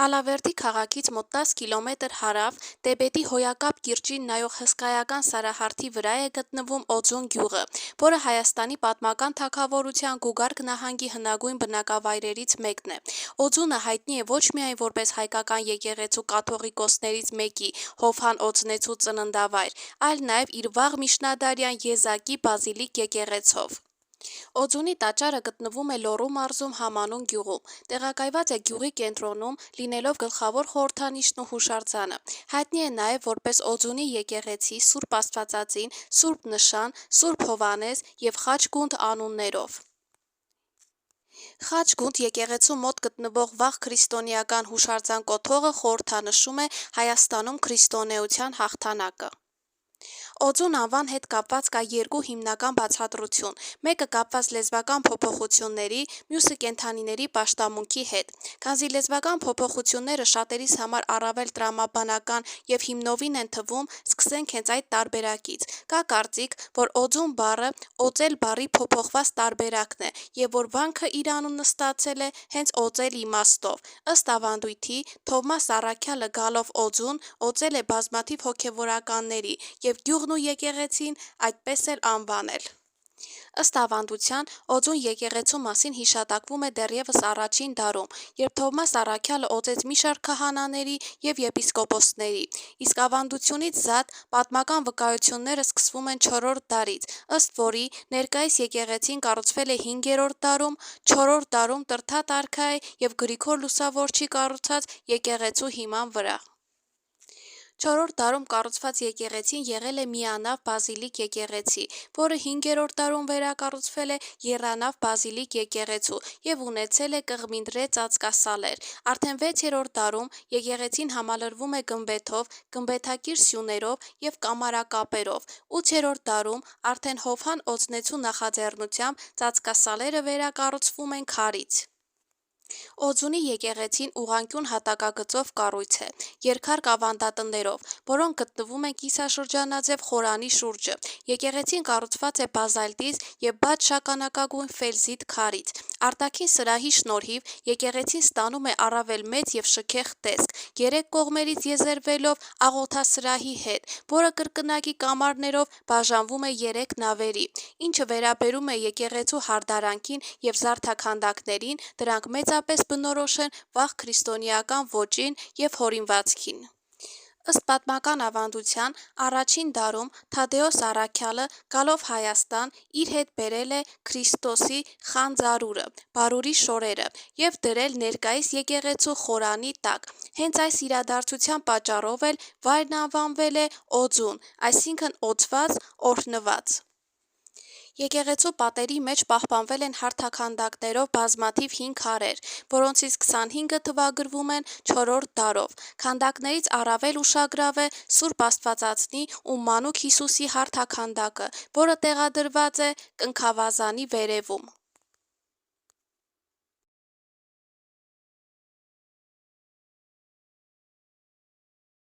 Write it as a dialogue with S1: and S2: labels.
S1: Ալավերդի քաղաքից մոտ 10 կիլոմետր հարավ Տեբեդի Հոյակապ կիրճին նայող հսկայական սարահարթի վրա է գտնվում Օձուն գյուղը, որը Հայաստանի պատմական թագավորության Գուգարք նահանգի հնագույն բնակավայրերից մեկն է։ Օձունը հայտնի է ոչ միայն որպես հայկական եկեղեցու կաթողիկոսներից մեկի՝ Հովհան Օձնեցու ծննդավայր, այլ նաև իր վաղ միջնադարյան եզակի բազիլիկ եկեղեցով։ Օձունի տաճարը գտնվում է Լոռու մարզում Համանուն գյուղում, տեղակայված է գյուղի կենտրոնում, լինելով գլխավոր խորհրդանիշն ու հուշարձանը։ Հայտնի է նաև որպես Օձունի եկեղեցի, Սուրբ Աստվածածին, Սուրբ Նշան, Սուրբ Հովհաննես և Խաչգունդ անուններով։ Խաչգունդ եկեղեցու մոտ գտնվող վաղ քրիստոնեական հուշարձան կոթողը խորհրդանշում է Հայաստանում քրիստոնեության հաղթանակը։ Օձուն անվան հետ կապված կա երկու հիմնական բացատրություն, մեկը կապված լեզվական փոփոխությունների, մյուսը կենդանիների պաշտամունքի հետ։ Քանզի լեզվական փոփոխությունները շատերիս համար առավել տրամաբանական և հիմնովին են թվում, սկսենք հենց այդ տարբերակից։ Կա կարծիք, որ օձուն բառը օծել բառի փոփոխված տարբերակն է և որ վանքը իր անունը ստացել է հենց օծել իմաստով։ Ըստ ավանդույթի, Թովմաս Առաքյալը գալով Օձուն օծել է բազմաթիվ հոգևորականների և գյուղն ու եկեղեցին այդպես էլ անվանել։ Ըստ ավանդության, Օձուն եկեղեցու մասին հիշատակվում է դեռևս առաջին դարում, երբ Թովմաս Առաքյալը օծեց մի շարք քահանաների և եպիսկոպոսների, իսկ ավանդությունից զատ պատմական վկայությունները սկսվում են 4-րդ դարից, ըստ որի ներկայիս եկեղեցին կառուցվել է 5-րդ դարում, 4-րդ դարում Տրդատ արքայի և Գրիգոր Լուսավորչի կառուցած եկեղեցու հիման վրա։ 4-րդ դարում կառուցված եկեղեցին եղել է միանավ բազիլիկ եկեղեցի, որը 5-րդ դարում վերակառուցվել է եռանավ բազիլիկ եկեղեցու և ունեցել է կղմինդրե ծածկասալեր։ Արդեն 6-րդ դարում եկեղեցին համալրվում է գմբեթով, գմբեթակիր սյուներով և կամարակապերով։ 8-րդ դարում արդեն Հովհան Օձնեցու նախաձեռնությամբ ծածկասալերը վերակառուցվում են քարից։ Օձունի եկեղեցին ուղղանկյուն հատակագծով կառույց է, երկհարկ ավանդատներով, որոնք գտնվում են կիսաշրջանաձև խորանի շուրջը։ Եկեղեցին կառուցված է բազալտից և բաց շագանակագույն ֆելզիտ քարից։ Արտաքին սրահի շնորհիվ եկեղեցին ստանում է առավել մեծ և շքեղ տեսք, երեք կողմերից եզերվելով աղոթասրահի հետ, որը կրկնակի կամարներով բաժանվում է 3 նավերի։ Ինչը վերաբերում է եկեղեցու հարդարանքին և զարդաքանդակներին, դրանք մեծապես բնորոշ են վաղ քրիստոնեական ոճին և հորինվածքին։ Ըստ պատմական ավանդության, առաջին դարում Թադեոս Առաքյալը գալով Հայաստան իր հետ բերել է Քրիստոսի խանձարուրը (բարուրի շորերը) և դրել ներկայիս եկեղեցու խորանի տակ։ Հենց այս իրադարձության պատճառով էլ վայրն անվանվել է Օձուն, այսինքն օծված, օրհնված։ Եկեղեցու պատերի մեջ պահպանվել են հարթաքանդակներով բազմաթիվ հին քարեր, որոնցից 25-ը թվագրվում են 4-րդ դարով։ Քանդակներից առավել ուշագրավ է Սուրբ Աստվածածնի ու Մանուկ Հիսուսի հարթաքանդակը, որը տեղադրված է կնքավազանի վերևում։